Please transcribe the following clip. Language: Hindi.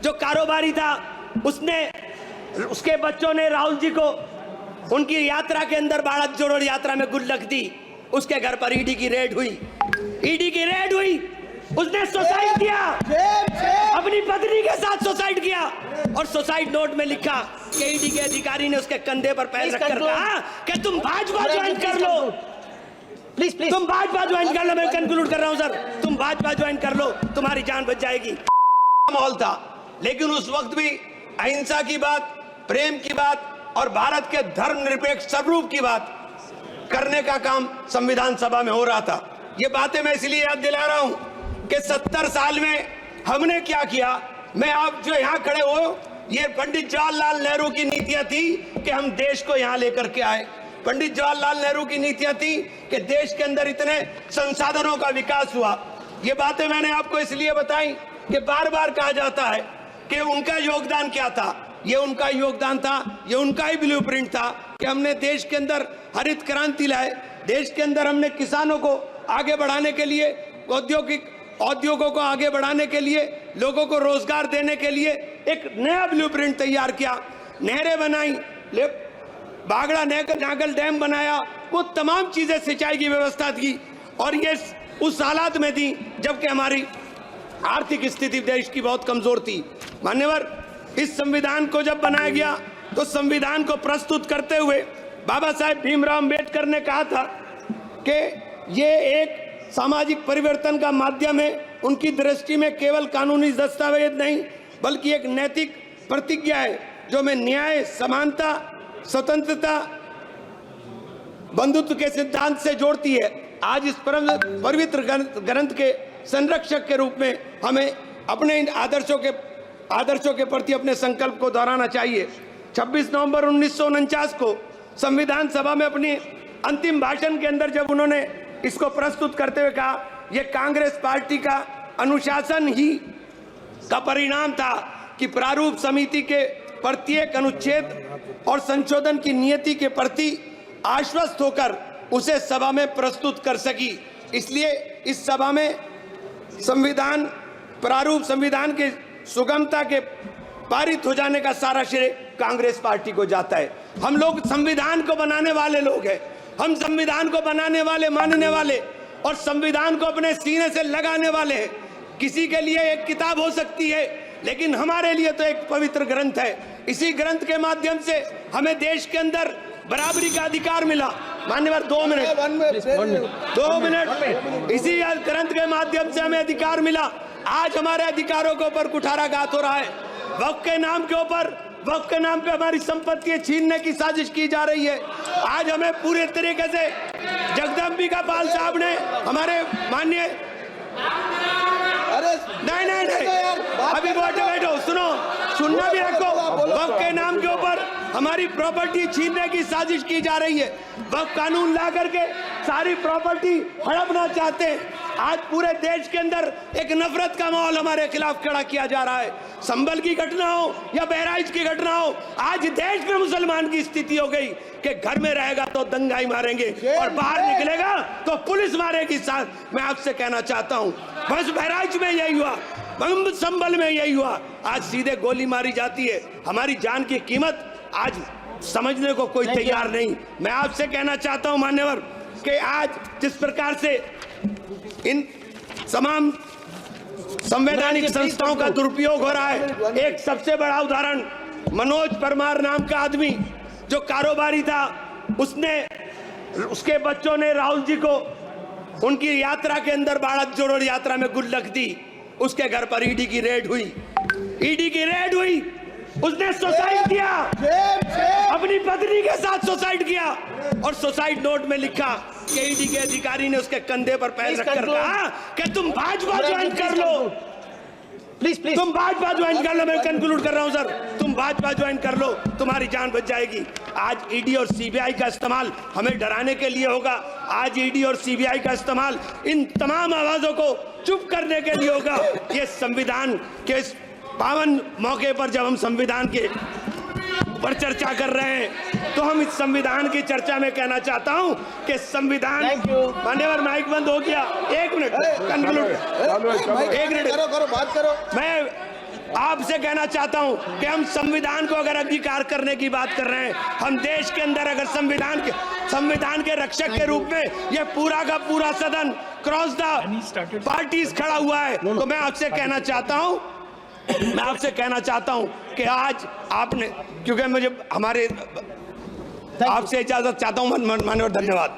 जो कारोबारी था उसके बच्चों ने राहुल जी को उनकी यात्रा के अंदर भारत जोड़ो यात्रा में गुल्लक दी। उसके घर पर ईडी की रेड हुई, उसने सुसाइड किया, अपनी पत्नी के साथ सुसाइड किया और सुसाइड नोट में लिखा कि ईडी के अधिकारी ने उसके कंधे पर पैर रखकर कहा कि तुम भाजपा ज्वाइन कर लो, प्लीज तुम भाजपा ज्वाइन कर लो। मैं कंक्लूड कर रहा हूं सर, तुम भाजपा ज्वाइन कर लो, तुम्हारी जान बच जाएगी। माहौल था, लेकिन उस वक्त भी अहिंसा की बात, प्रेम की बात और भारत के धर्मनिरपेक्ष स्वरूप की बात करने का काम संविधान सभा में हो रहा था। ये बातें मैं इसलिए याद दिला रहा हूं कि 70 साल में हमने क्या किया। मैं आप जो यहाँ खड़े हो, ये पंडित जवाहरलाल नेहरू की नीतियां थी कि हम देश को यहाँ लेकर के आए। पंडित जवाहरलाल नेहरू की नीतियां थी कि देश के अंदर इतने संसाधनों का विकास हुआ। ये बातें मैंने आपको इसलिए बताई कि बार बार कहा जाता है कि उनका योगदान क्या था। ये उनका योगदान था, ये उनका ही ब्लूप्रिंट था कि हमने देश के अंदर हरित क्रांति लाए, देश के अंदर हमने किसानों को आगे बढ़ाने के लिए, औद्योगों को आगे बढ़ाने के लिए, लोगों को रोजगार देने के लिए एक नया ब्लूप्रिंट तैयार किया। नहरें बनाई, बागड़ा नागल डैम बनाया, वो तमाम चीजें सिंचाई की व्यवस्था की और ये उस हालात में थी जबकि हमारी आर्थिक स्थिति देश की बहुत कमजोर थी। मान्यवर, इस संविधान को जब बनाया गया तो संविधान को प्रस्तुत करते हुए बाबा साहेब भीमराव अम्बेडकर ने कहा था कि ये एक सामाजिक परिवर्तन का माध्यम है। उनकी दृष्टि में केवल कानूनी दस्तावेज नहीं बल्कि एक नैतिक प्रतिज्ञा है जो में न्याय, समानता, स्वतंत्रता, बंधुत्व के सिद्धांत से जोड़ती है। आज इस पवित्र ग्रंथ के संरक्षक के रूप में हमें अपने इन आदर्शों के प्रति अपने संकल्प को दोहराना चाहिए। 26 नवंबर 1949 को संविधान सभा में अपनी अंतिम भाषण के अंदर जब उन्होंने इसको प्रस्तुत करते हुए कहा, यह कांग्रेस पार्टी का अनुशासन ही का परिणाम था कि प्रारूप समिति के प्रत्येक अनुच्छेद और संशोधन की नियति के प्रति आश्वस्त होकर उसे सभा में प्रस्तुत कर सकी। इसलिए इस सभा में प्रारूप संविधान के सुगमता के पारित हो जाने का सारा श्रेय कांग्रेस पार्टी को जाता है। हम लोग संविधान को बनाने वाले लोग हैं, हम संविधान को बनाने वाले, मानने वाले और संविधान को अपने सीने से लगाने वाले हैं। किसी के लिए एक किताब हो सकती है, लेकिन हमारे लिए तो एक पवित्र ग्रंथ है। इसी ग्रंथ के माध्यम से हमें देश के अंदर बराबरी का अधिकार मिला। मान्यवर 2 मिनट, इसी ग्रंथ के माध्यम से हमें अधिकार मिला। आज हमारे अधिकारों के ऊपर कुठाराघात हो रहा है। वक्फ के नाम पे हमारी संपत्ति छीनने की साजिश की जा रही है। आज हमें पूरे तरीके से जगदम्बिका पाल साहब ने हमारे माननीय नहीं अभी बैठो सुनो, सुनना भी रखो। वक्फ के नाम के ऊपर हमारी प्रॉपर्टी छीनने की साजिश की जा रही है। वक्फ कानून ला करके सारी प्रॉपर्टी हड़पना चाहते हैं। आज पूरे देश के अंदर एक नफरत का माहौल हमारे खिलाफ खड़ा किया जा रहा है। संभल की घटना हो या बहराइच की घटना हो, आज देश में मुसलमान की स्थिति हो गई कि घर में रहेगा तो दंगाई मारेंगे और बाहर निकलेगा तो पुलिस मारेगी। साथ मैं आपसे कहना चाहता हूँ, बस बहराइच में यही हुआ, संभल में यही हुआ। आज सीधे गोली मारी जाती है। हमारी जान की कीमत आज समझने को कोई तैयार नहीं। मैं आपसे कहना चाहता हूं मान्यवर कि आज जिस प्रकार से इन तमाम संवैधानिक संस्थाओं का दुरुपयोग हो रहा है, एक सबसे बड़ा उदाहरण मनोज परमार नाम का आदमी जो कारोबारी था, उसके बच्चों ने राहुल जी को उनकी यात्रा के अंदर भारत जोड़ो यात्रा में गुल्लक दी। उसके घर पर ईडी की रेड हुई, उसने सुसाइड किया, अपनी पत्नी के साथ सुसाइड किया और सुसाइड नोट में लिखा कि ईडी के अधिकारी ने उसके कंधे पर पैर रखकर कहा कि तुम भाजपा ज्वाइन कर लो, प्लीज तुम भाजपा ज्वाइन कर लो। मैं कंक्लूड कर रहा हूं सर, तुम भाजपा ज्वाइन कर लो, तुम्हारी जान बच जाएगी। आज ईडी और सीबीआई का इस्तेमाल हमें डराने के लिए होगा। आज ईडी और सीबीआई का इस्तेमाल इन तमाम आवाजों को चुप करने के लिए होगा। ये संविधान के पावन मौके पर जब हम संविधान के पर चर्चा कर रहे हैं तो हम इस संविधान की चर्चा में कहना चाहता हूं कि संविधान, मान्यवर माइक बंद हो गया, 1 मिनट कंक्लूड, 1 मिनट बात करो। मैं आपसे कहना चाहता हूं कि हम संविधान को अगर अंगीकार करने की बात कर रहे हैं, हम देश के अंदर अगर संविधान के रक्षक के रूप में ये पूरा का पूरा सदन क्रॉस द पार्टीज खड़ा हुआ है, तो मैं आपसे कहना चाहता हूं कि आज आपने, क्योंकि मुझे हमारे आपसे इजाजत चाहता हूं, माननीय, धन्यवाद।